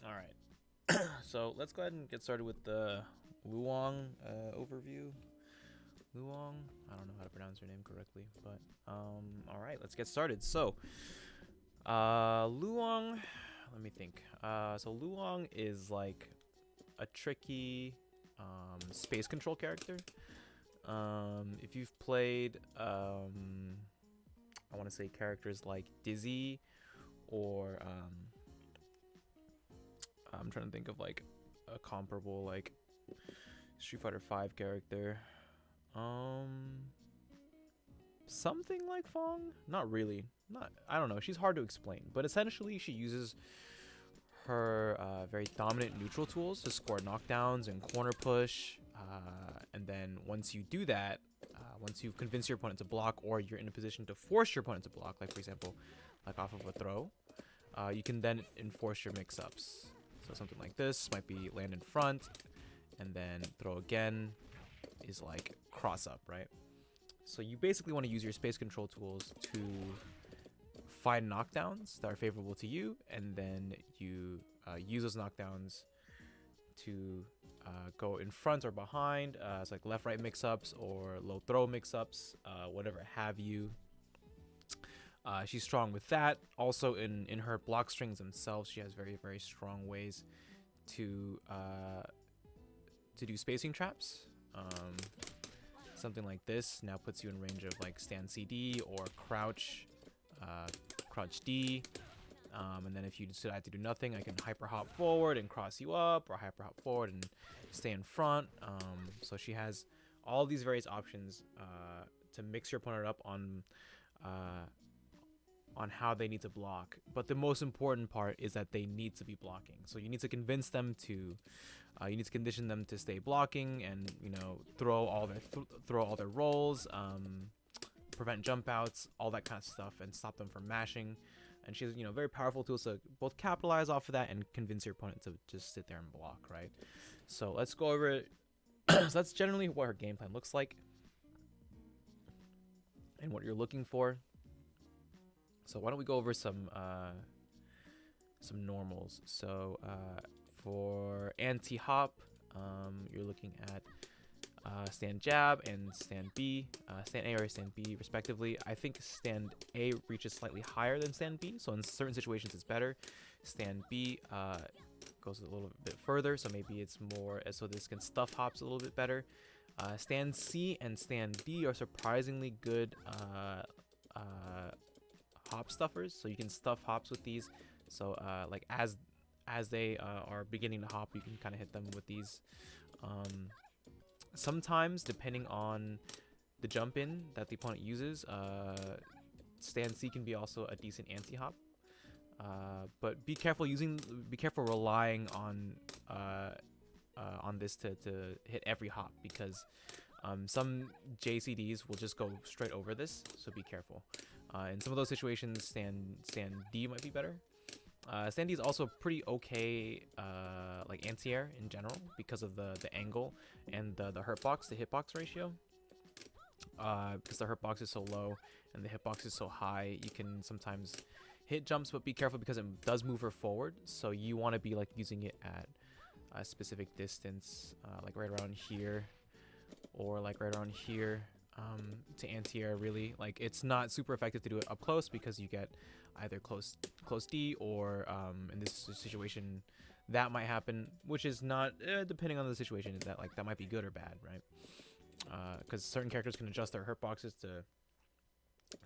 All right. So let's go ahead and get started with the Luong overview. Luong, I don't know how to pronounce her name correctly, but all right, let's get started. So, Luong, let me think. So Luong is like a tricky space control character. If you've played, I want to say characters like Dizzy, or I'm trying to think of like a comparable like Street Fighter V character. Something like Fong? Not really. Not. I don't know. She's hard to explain, but essentially she uses her very dominant neutral tools to score knockdowns and corner push. And then once you do that, once you've convinced your opponent to block, or you're in a position to force your opponent to block, like for example, like off of a throw, you can then enforce your mix-ups. So something like this might be land in front, and then throw again is like cross up, right? So you basically want to use your space control tools to find knockdowns that are favorable to you, and then you use those knockdowns to go in front or behind. It's like left-right mix-ups or low throw mix-ups, whatever have you. She's strong with that. Also, in her block strings themselves, she has very, very strong ways to do spacing traps. Something like this now puts you in range of like stand CD or crouch D. And then if you decide to do nothing, I can hyper hop forward and cross you up, or hyper hop forward and stay in front. So she has all these various options to mix your opponent up on how they need to block. But the most important part is that they need to be blocking. So you need to convince them to, you need to condition them to stay blocking, and throw all their rolls, prevent jump outs, all that kind of stuff, and stop them from mashing. And she's very powerful tools to both capitalize off of that and convince your opponent to just sit there and block, right? So let's go over it. So that's generally what her game plan looks like and what you're looking for. So why don't we go over some normals. So for anti-hop, you're looking at stand jab and stand B, stand A or stand B respectively. I think stand A reaches slightly higher than stand B, so in certain situations it's better. Stand B goes a little bit further, so maybe it's more, so this can stuff hops a little bit better. Stand C and stand D are surprisingly good hop stuffers, so you can stuff hops with these. So like as they are beginning to hop, you can kind of hit them with these. Sometimes, depending on the jump in that the opponent uses, stand C can be also a decent anti-hop. But be careful relying on this to hit every hop, because some JCDs will just go straight over this, so be careful. In some of those situations, stand D might be better. Stand D is also pretty okay, like anti-air in general, because of the angle and the hitbox ratio. Because the hurtbox is so low and the hitbox is so high, you can sometimes hit jumps, but be careful because it does move her forward. So you want to be like using it at a specific distance, like right around here, or like right around here, to anti-air. Really, like, it's not super effective to do it up close, because you get either close D, or in this situation that might happen, which is not, depending on the situation, that might be good or bad, right? Because certain characters can adjust their hurt boxes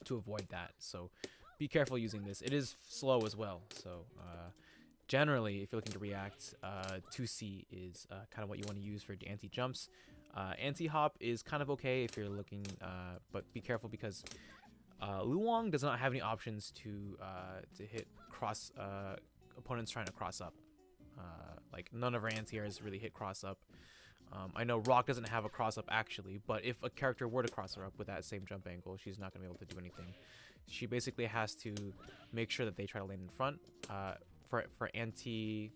to avoid that. So be careful using this. It is slow as well, so generally, if you're looking to react, 2C is kind of what you want to use for anti-jumps. Anti-hop is kind of okay if you're looking, but be careful, because Luong does not have any options to hit cross opponents trying to cross up. Like, none of her anti-airs really hit cross up. I know Rock doesn't have a cross up actually, but if a character were to cross her up with that same jump angle, she's not going to be able to do anything. She basically has to make sure that they try to land in front. For anti,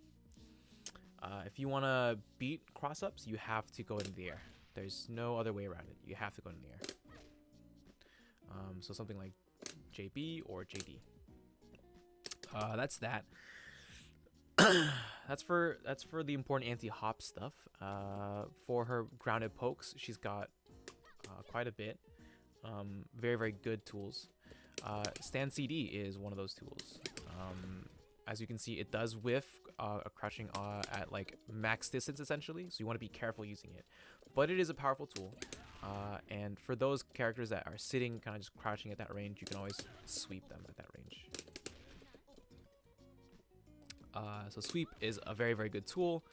if you want to beat cross ups, you have to go into the air. There's no other way around it. You have to go in the air. So something like JB or JD. That's that. that's for the important anti-hop stuff. For her grounded pokes, she's got quite a bit. Very, very good tools. Stand CD is one of those tools. As you can see, it does whiff crouching at like max distance essentially, so you want to be careful using it. But it is a powerful tool, and for those characters that are sitting kind of just crouching at that range, you can always sweep them at that range. So sweep is a very, very good tool.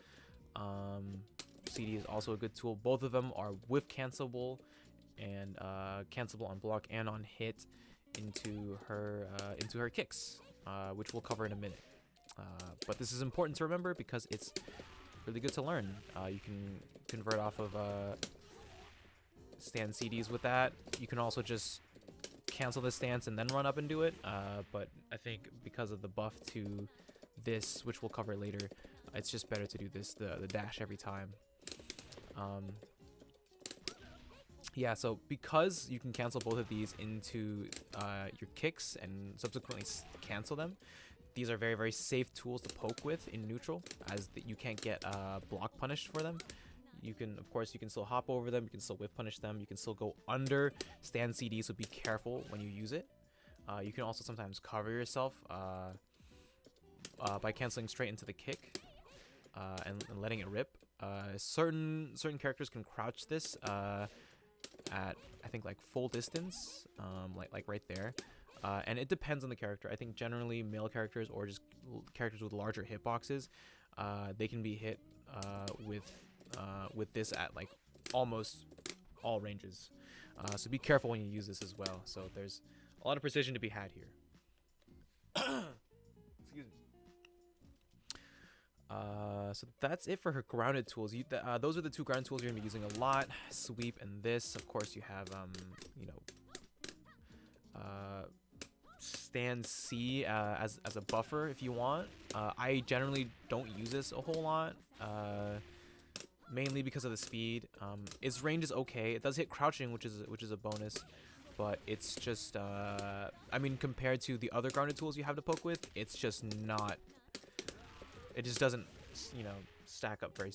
CD is also a good tool. Both of them are whiff cancelable and cancelable on block and on hit into her kicks, which we'll cover in a minute. But this is important to remember because it's really good to learn. You can convert off of stand CDs with that. You can also just cancel the stance and then run up and do it. But I think because of the buff to this, which we'll cover later, it's just better to do this, the dash every time. Yeah, so because you can cancel both of these into your kicks and subsequently cancel them, these are very, very safe tools to poke with in neutral, as you can't get block punished for them. You can, of course, you can still hop over them, you can still whiff punish them, you can still go under stand CD, so be careful when you use it. You can also sometimes cover yourself by canceling straight into the kick and letting it rip. Certain characters can crouch this at I think like full distance, like right there, and it depends on the character. I think generally male characters or just characters with larger hitboxes, they can be hit with this at like almost all ranges. So be careful when you use this as well. So there's a lot of precision to be had here. Excuse me. So that's it for her grounded tools. Those are the two grounded tools you're gonna be using a lot: sweep and this. Of course, you have stand C as a buffer if you want. I generally don't use this a whole lot, mainly because of the speed. Its range is okay. It does hit crouching, which is a bonus, but it's just I mean, compared to the other grounded tools you have to poke with, it's just not. It just doesn't, stack up very,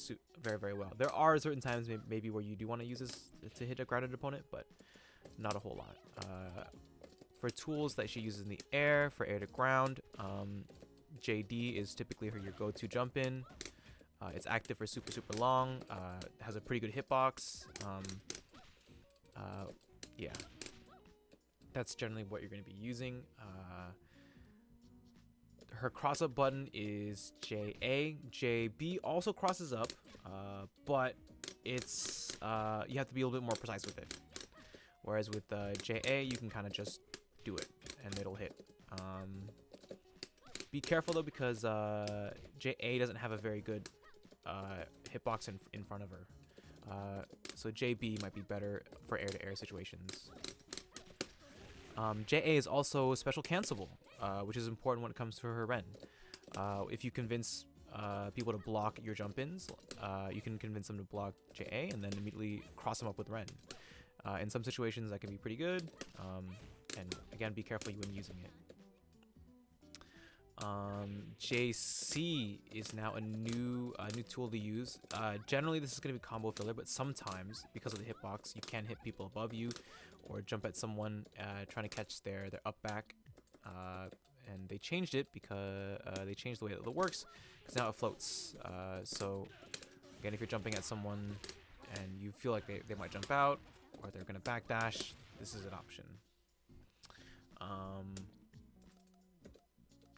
very well. There are certain times maybe where you do want to use this to hit a grounded opponent, but not a whole lot. For tools that she uses in the air, for air to ground, JD is typically your go-to jump in. It's active for super, super long. Has a pretty good hitbox. Yeah, that's generally what you're going to be using. Her cross up button is JA. JB also crosses up, but it's you have to be a little bit more precise with it. Whereas with JA, you can kind of just do it and it'll hit. Be careful though, because JA doesn't have a very good hitbox in front of her. So JB might be better for air-to-air situations. JA is also special cancelable, which is important when it comes to her Ren. If you convince people to block your jump-ins, you can convince them to block JA and then immediately cross them up with Ren. In some situations, that can be pretty good, and again, be careful when using it. JC is now a new tool to use. Generally, this is going to be combo filler, but sometimes, because of the hitbox, you can hit people above you or jump at someone trying to catch their up back. And they changed it because they changed the way that it works, because now it floats. So again, if you're jumping at someone and you feel like they might jump out or they're going to backdash, this is an option.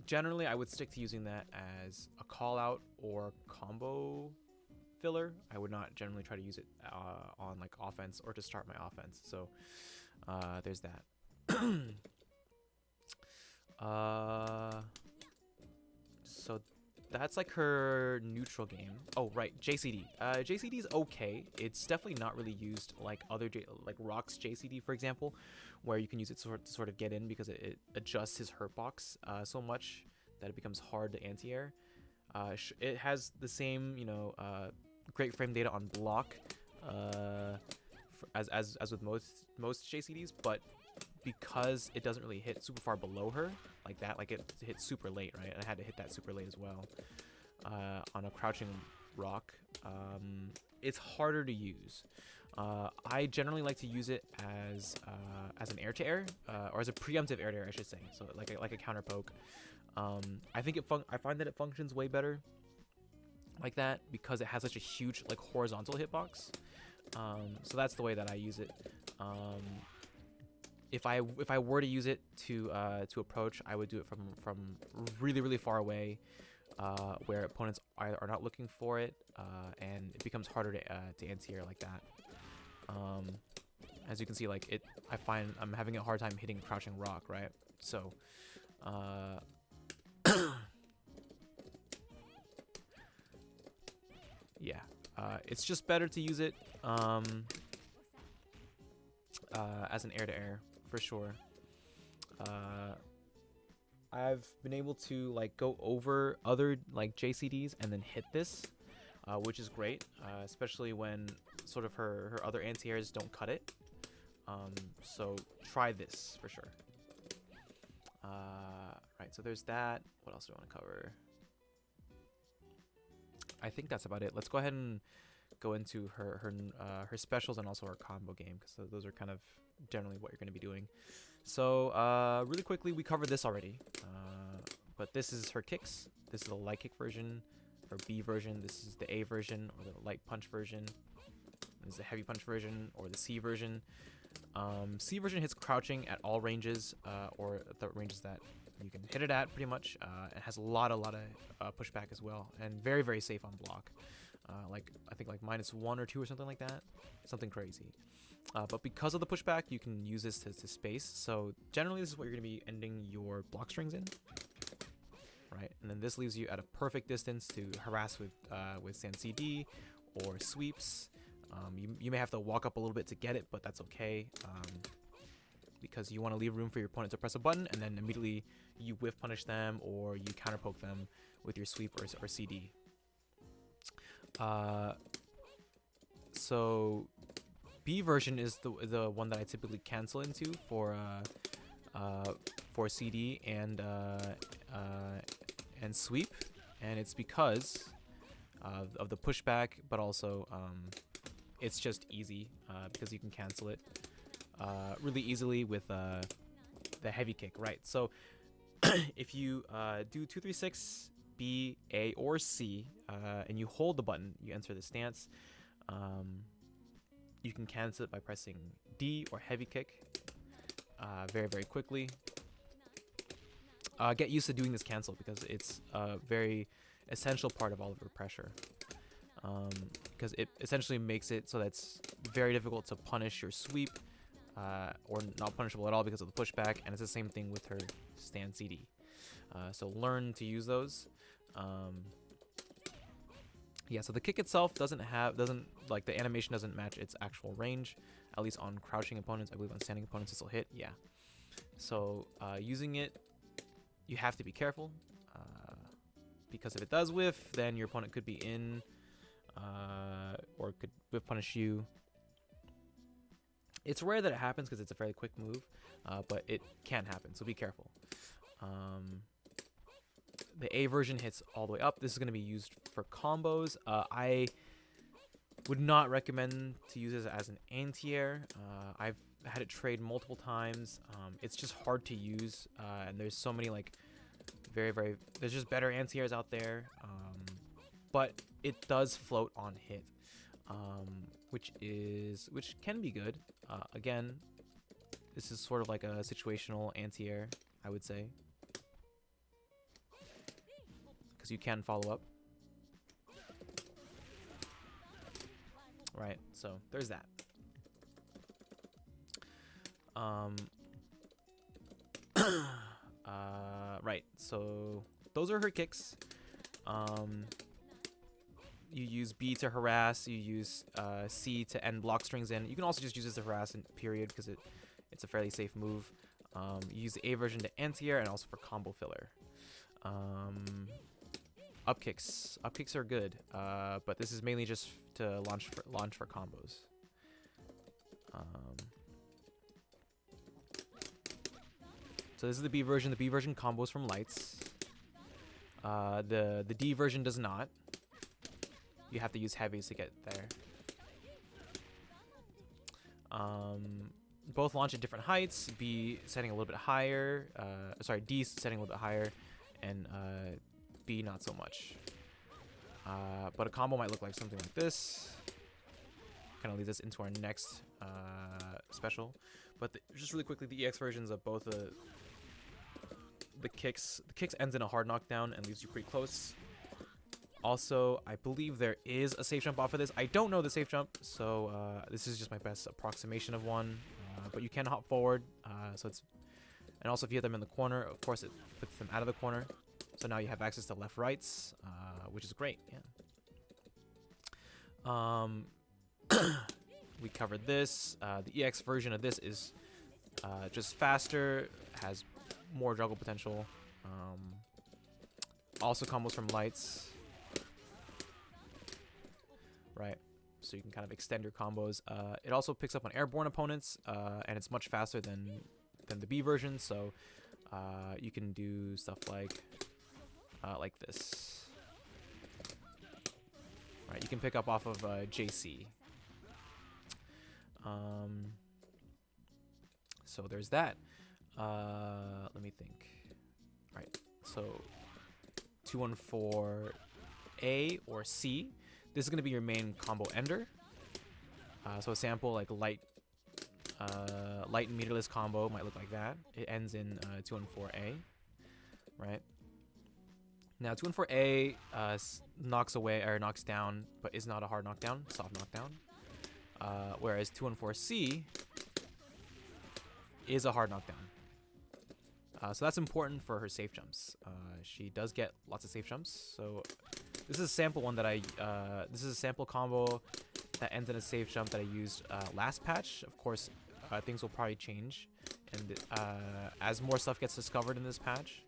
Generally, I would stick to using that as a call out or combo filler. I would not generally try to use it on like offense or to start my offense. So there's that. So that's like her neutral game. Oh, right, JCD. JCD is okay. It's definitely not really used like other like Rock's JCD, for example, where you can use it to sort of get in, because it adjusts his hurt box so much that it becomes hard to anti-air. It has the same, great frame data on block as with most JCDs, but because it doesn't really hit super far below her like that, like it hits super late, right? I had to hit that super late as well. on a crouching rock, it's harder to use. I generally like to use it as an air-to-air, or as a preemptive air-to-air, I should say. So like a counter poke. I find that it functions way better like that because it has such a huge like horizontal hitbox. So that's the way that I use it. If I were to use it to approach, I would do it from really far away, where opponents are not looking for it, and it becomes harder to anti-air like that. As you can see, like I find I'm having a hard time hitting crouching rock, right? So, yeah, it's just better to use it as an air-to-air for sure. I've been able to like go over other like JCDs and then hit this, which is great, especially when sort of her other anti-airs don't cut it. So try this for sure. Right, so there's that. What else do I want to cover? I think that's about it. Let's go ahead and go into her specials and also her combo game, because those are kind of generally what you're going to be doing. So really quickly, we covered this already, but this is her kicks. This is the light kick version, or B version. This is the A version, or the light punch version. This is the heavy punch version, or the C version. C version hits crouching at all ranges, or the ranges that you can hit it at, pretty much. It has a lot of pushback as well, and very safe on block. Like I think like -1 or 2 or something like that, something crazy. But because of the pushback, you can use this to space. So generally, this is what you're going to be ending your block strings in, right? And then this leaves you at a perfect distance to harass with stand CD or sweeps. You may have to walk up a little bit to get it, but that's okay, because you want to leave room for your opponent to press a button, and then immediately you whiff punish them or you counter poke them with your sweep or CD. So B version is the one that I typically cancel into for CD and sweep, and it's because of the pushback, but also it's just easy because you can cancel it really easily with the heavy kick, right? So if you do 2-3-6 B, A, or C, and you hold the button, you enter the stance. You can cancel it by pressing D or heavy kick very quickly. Get used to doing this cancel because it's a very essential part of all of your pressure. Because it essentially makes it so that it's very difficult to punish your sweep, or not punishable at all because of the pushback, and it's the same thing with her stand CD. So learn to use those. Yeah, so the kick itself doesn't like the animation doesn't match its actual range, at least on crouching opponents. I believe on standing opponents this will hit. Yeah. So using it, you have to be careful, because if it does whiff, then your opponent could be in, or could whiff punish you. It's rare that it happens because it's a fairly quick move, but it can happen, so be careful. The A version hits all the way up. This is going to be used for combos. I would not recommend to use this as an anti-air. I've had it trade multiple times. It's just hard to use, and there's so many like there's just better anti-airs out there. But it does float on hit, which can be good. Again, this is sort of like a situational anti-air, I would say, because you can follow up. Right, so there's that. Right, so those are her kicks. You use B to harass, you use C to end block strings in. You can also just use this to harass in period because it's a fairly safe move. You use the A version to anti-air and also for combo filler. Up kicks are good, but this is mainly just to launch for combos. So this is the B version. The B version combos from lights. The D version does not. You have to use heavies to get there. Both launch at different heights. B setting a little bit higher. Sorry, D setting a little bit higher, and B not so much. But a combo might look like something like this. Kind of leads us into our next special. But just really quickly, the EX versions of both the kicks. The kicks ends in a hard knockdown and leaves you pretty close. Also, I believe there is a safe jump off of this. I don't know the safe jump, so this is just my best approximation of one. But you can hop forward, so it's, and also if you hit them in the corner, of course it puts them out of the corner. So now you have access to left rights, which is great. Yeah. We covered this. The EX version of this is just faster, has more juggle potential. Also combos from lights. Right, so you can kind of extend your combos. It also picks up on airborne opponents, and it's much faster than the B version. So you can do stuff like this. Right, you can pick up off of JC. So there's that. Let me think. Right, so 214A or C. This is going to be your main combo ender. So a sample like light and meterless combo might look like that. It ends in 214A, right? Now 214A knocks away or knocks down, but is not a hard knockdown, soft knockdown. Whereas 214C is a hard knockdown. So that's important for her safe jumps. She does get lots of safe jumps. So this is a sample one that this is a sample combo that ends in a safe jump that I used last patch. Of course, things will probably change, and as more stuff gets discovered in this patch.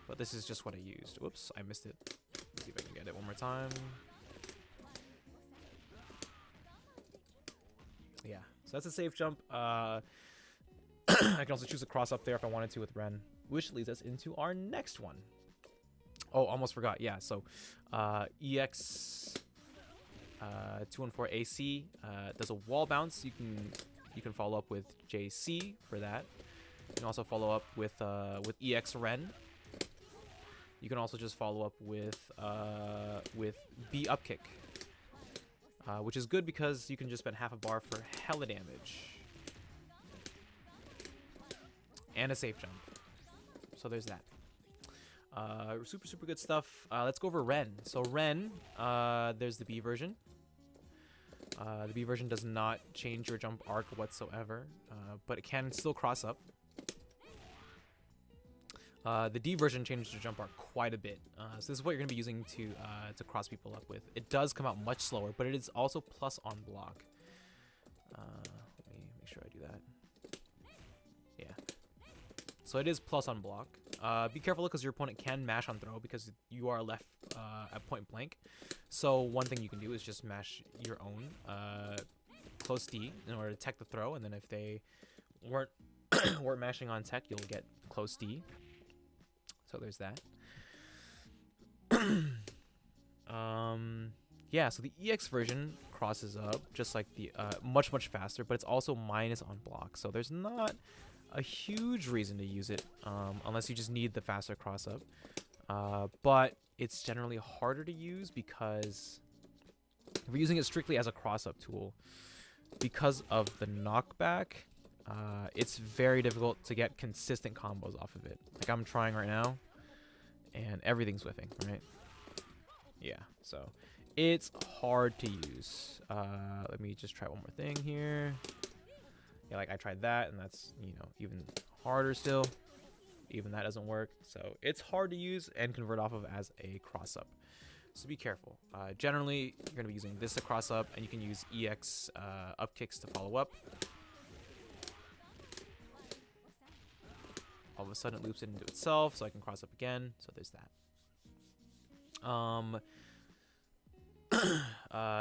But this is just what I used. Whoops, I missed it. Let's see if I can get it one more time. Yeah, so that's a safe jump. I can also choose a cross up there if I wanted to with Ren, which leads us into our next one. Oh, almost forgot. Yeah, so EX 214AC does a wall bounce. You can follow up with JC for that. You can also follow up with EX Ren. You can also just follow up with B upkick, which is good because you can just spend half a bar for hella damage and a safe jump. So there's that. Super good stuff. Let's go over Ren. So Ren, there's the B version. The B version does not change your jump arc whatsoever, but it can still cross up. The D version changes your jump arc quite a bit. So this is what you're going to be using to cross people up with. It does come out much slower, but it is also plus on block. Let me make sure I do that. Yeah. So it is plus on block. Be careful because your opponent can mash on throw because you are left at point blank. So one thing you can do is just mash your own close D in order to tech the throw, and then if they weren't mashing on tech, you'll get close D. So there's that. Yeah, so the EX version crosses up just like the much faster, but it's also minus on block. So there's not a huge reason to use it unless you just need the faster cross up. But it's generally harder to use because if we're using it strictly as a cross up tool, because of the knockback, it's very difficult to get consistent combos off of it. Like I'm trying right now, and everything's whiffing, right? Yeah, so it's hard to use. Let me just try one more thing here. Yeah, like I tried that, and that's, you know, even harder still. Even that doesn't work. So it's hard to use and convert off of as a cross up. So be careful. Generally, you're going to be using this to cross up, and you can use EX up kicks to follow up. All of a sudden, it loops it into itself, so I can cross up again. So there's that.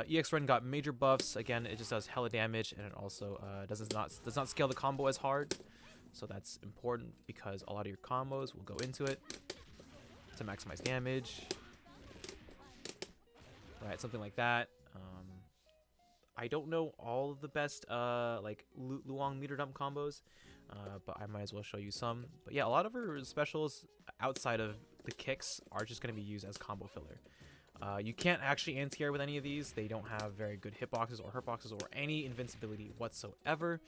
EX Ren got major buffs. Again, it just does hella damage, and it also does not scale the combo as hard. So that's important because a lot of your combos will go into it. to maximize damage. Right, something like that. I don't know all of the best like Luong meter dump combos, but I might as well show you some. But yeah, a lot of her specials outside of the kicks are just going to be used as combo filler. You can't actually anti-air with any of these. They don't have very good hitboxes or hurtboxes or any invincibility whatsoever.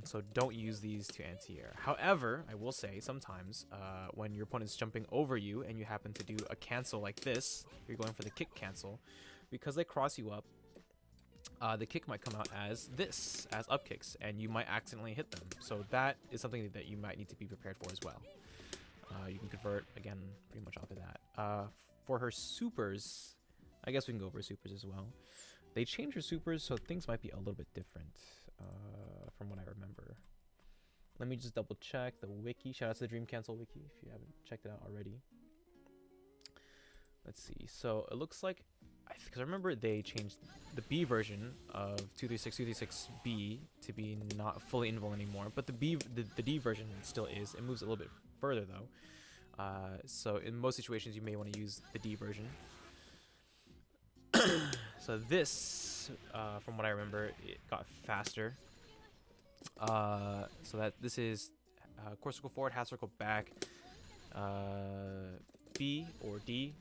So don't use these to anti-air. However, I will say sometimes when your opponent's jumping over you and you happen to do a cancel like this, you're going for the kick cancel, because they cross you up, the kick might come out as this, as up kicks, and you might accidentally hit them. So that is something that you might need to be prepared for as well. You can convert, again, pretty much off of that. For her supers, I guess we can go over supers as well. They changed her supers, so things might be a little bit different from what I remember. Let me just double check the wiki. Shout out to the Dream Cancel wiki if you haven't checked it out already. Let's see. So it looks like, because I remember they changed the B version of 236B to be not fully invul anymore, but the D version still is. It moves a little bit further though. So in most situations you may want to use the D version. So this, from what I remember, it got faster. So that this is core circle forward, half circle back, B or D.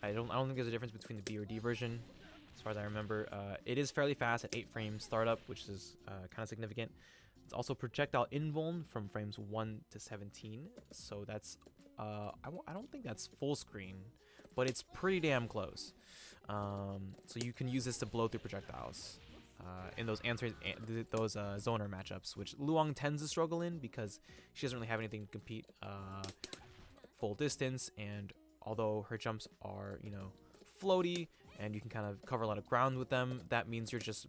I don't think there's a difference between the B or D version, as far as I remember. It is fairly fast at 8 frames startup, which is kind of significant. It's also projectile invuln from frames 1 to 17, so that's I don't think that's full screen, but it's pretty damn close. So you can use this to blow through projectiles in those zoner matchups, which Luong tends to struggle in because she doesn't really have anything to compete full distance, and although her jumps are, you know, floaty and you can kind of cover a lot of ground with them, that means you're just,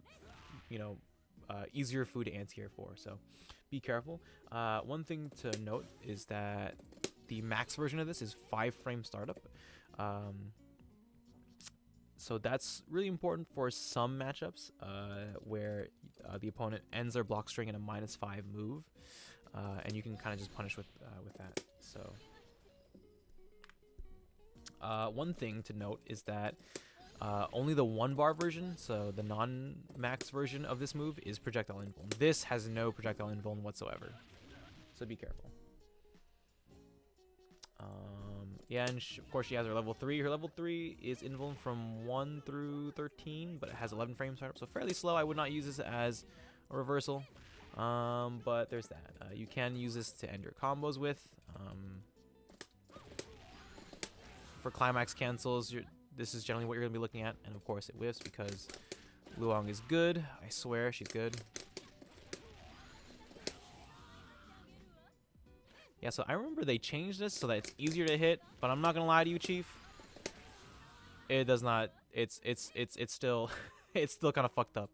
you know, easier food to anti-air for, so be careful. One thing to note is that the max version of this is 5 frame startup. So that's really important for some matchups where the opponent ends their block string in a -5 move, and you can kind of just punish with that. So one thing to note is that only the 1-bar version, so the non-max version of this move, is projectile invuln. This has no projectile invuln whatsoever, so be careful. Yeah, and of course she has her level 3. Her level 3 is invuln from 1 through 13, but it has 11 frames startup, so fairly slow. I would not use this as a reversal, but there's that. You can use this to end your combos with. For climax cancels, this is generally what you're going to be looking at, and of course it whiffs because Luong is good. I swear she's good. Yeah, so I remember they changed this so that it's easier to hit, but I'm not gonna lie to you, Chief. It does not. It's still it's still kind of fucked up.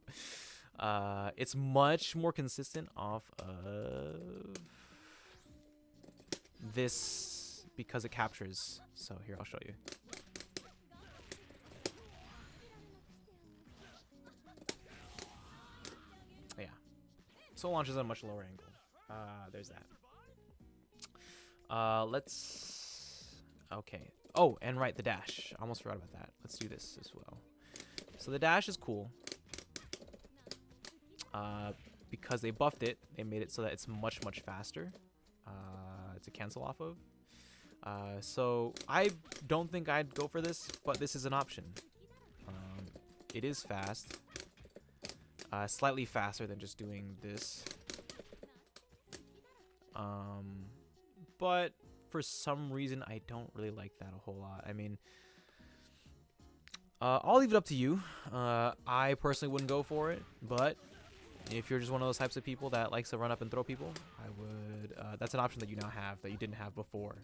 It's much more consistent off of this because it captures. So here, I'll show you. Yeah. Soul launches at a much lower angle. There's that. Okay. Oh, and right, the dash. I almost forgot about that. Let's do this as well. So the dash is cool. Because they buffed it, they made it so that it's much faster to cancel off of. So I don't think I'd go for this, but this is an option. It is fast. Slightly faster than just doing this. But for some reason, I don't really like that a whole lot. I mean, I'll leave it up to you. I personally wouldn't go for it, but if you're just one of those types of people that likes to run up and throw people, I would. That's an option that you now have that you didn't have before.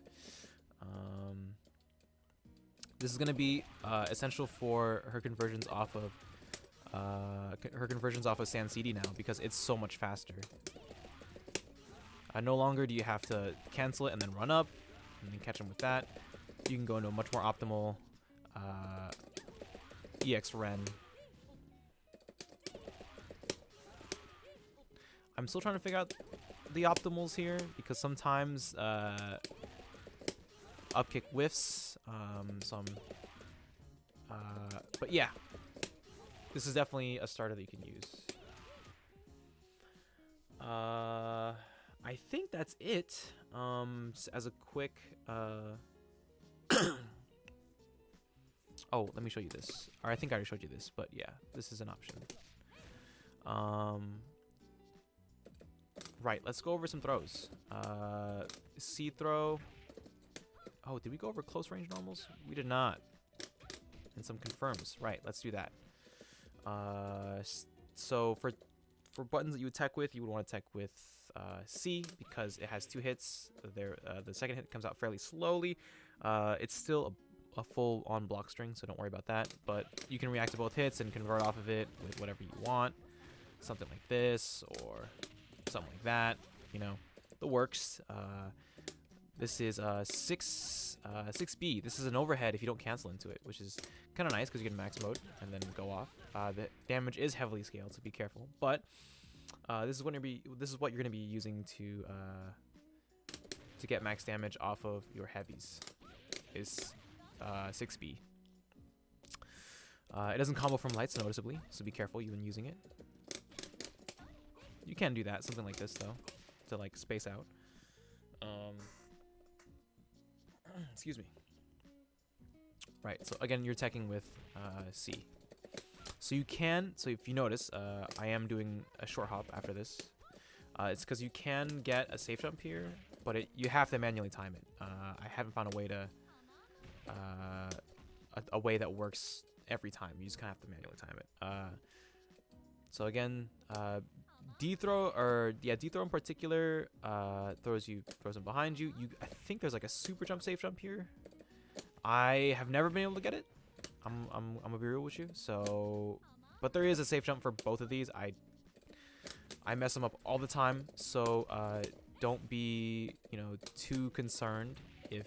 This is going to be essential for her conversions off of Sand CD now because it's so much faster. No longer do you have to cancel it and then run up and then catch him with that. You can go into a much more optimal EX Ren. I'm still trying to figure out the optimals here because sometimes up kick whiffs. But yeah, this is definitely a starter that you can use. I think that's it. Just as a quick oh, let me show you this. Or I think I already showed you this, but yeah, this is an option. Right, let's go over some throws. C throw. Oh, did we go over close range normals? We did not. And some confirms. Right, let's do that. So for buttons that you would tech with, you would want to tech with C because it has 2 hits. The second hit comes out fairly slowly. It's still a full-on block string, so don't worry about that. But you can react to both hits and convert off of it with whatever you want. Something like this or something like that. You know, the works. This is 6B. This is an overhead if you don't cancel into it, which is kind of nice because you can max mode and then go off. The damage is heavily scaled, so be careful. But this is what you're gonna be using to get max damage off of your heavies. Is 6B. It doesn't combo from lights noticeably, so be careful when using it. You can do that, something like this though, to like space out. Excuse me. Right, so again, you're teching with C. So you can, so if you notice, I am doing a short hop after this. It's because you can get a safe jump here, but you have to manually time it. I haven't found a way to, a way that works every time. You just kind of have to manually time it. So again, D throw in particular throws them behind you. I think there's like a super jump, safe jump here. I have never been able to get it. I'm gonna be real with you. So, but there is a safe jump for both of these. I mess them up all the time. So don't be too concerned if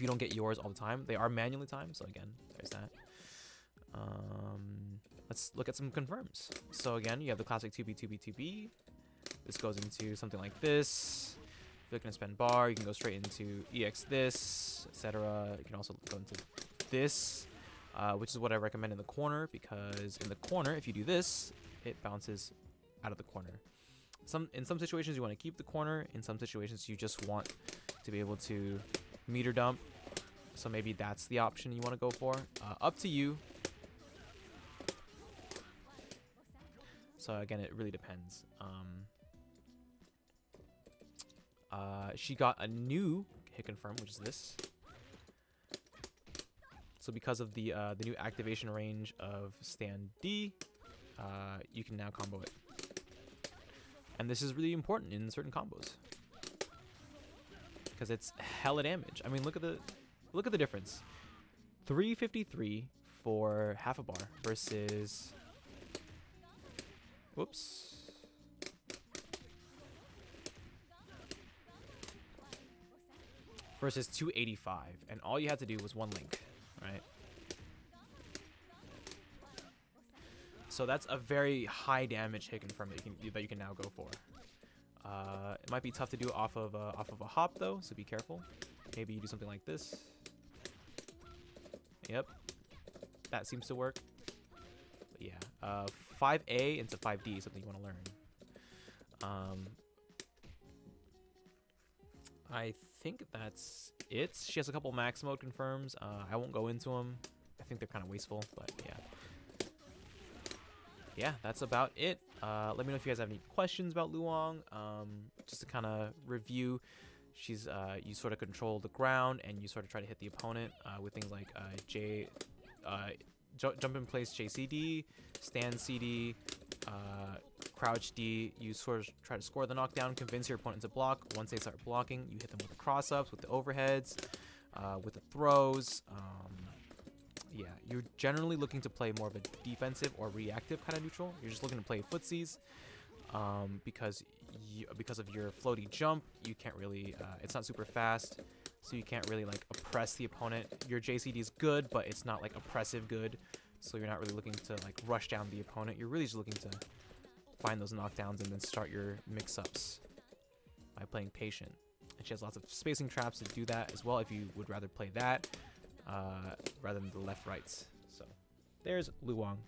you don't get yours all the time. They are manually timed. So again, there's that. Let's look at some confirms. So again, you have the classic 2B, 2B, 2B. This goes into something like this. If you're looking to spend bar, you can go straight into EX this, etc. You can also go into this, which is what I recommend in the corner, because in the corner, if you do this, it bounces out of the corner. In some situations, you want to keep the corner. In some situations, you just want to be able to meter dump. So maybe that's the option you want to go for. Up to you. So again, it really depends. She got a new hit confirm, which is this. So because of the new activation range of stand D, you can now combo it. And this is really important in certain combos because it's hella damage. I mean, look at the difference. 353 for half a bar versus, whoops. Versus 285, and all you had to do was one link, right? So that's a very high damage hit confirm that you can now go for. It might be tough to do off of a hop though, so be careful. Maybe you do something like this. Yep, that seems to work. But yeah, 5A into 5D is something you want to learn. I think that's it. She has a couple max mode confirms. I won't go into them. I think they're kind of wasteful, but yeah. Yeah, that's about it. Let me know if you guys have any questions about Luong. Just to kind of review, she's you sort of control the ground and you sort of try to hit the opponent with things like jump in place JCD, stand CD, crouch D. You sort of try to score the knockdown, convince your opponent to block. Once they start blocking, you hit them with the cross ups, with the overheads, with the throws. Yeah, you're generally looking to play more of a defensive or reactive kind of neutral. You're just looking to play footsies because of your floaty jump. You can't really, it's not super fast, so you can't really like oppress the opponent. Your JCD is good, but it's not like oppressive good. So you're not really looking to like rush down the opponent. You're really just looking to find those knockdowns and then start your mix-ups by playing patient. And she has lots of spacing traps to do that as well if you would rather play that rather than the left rights. So there's Luong.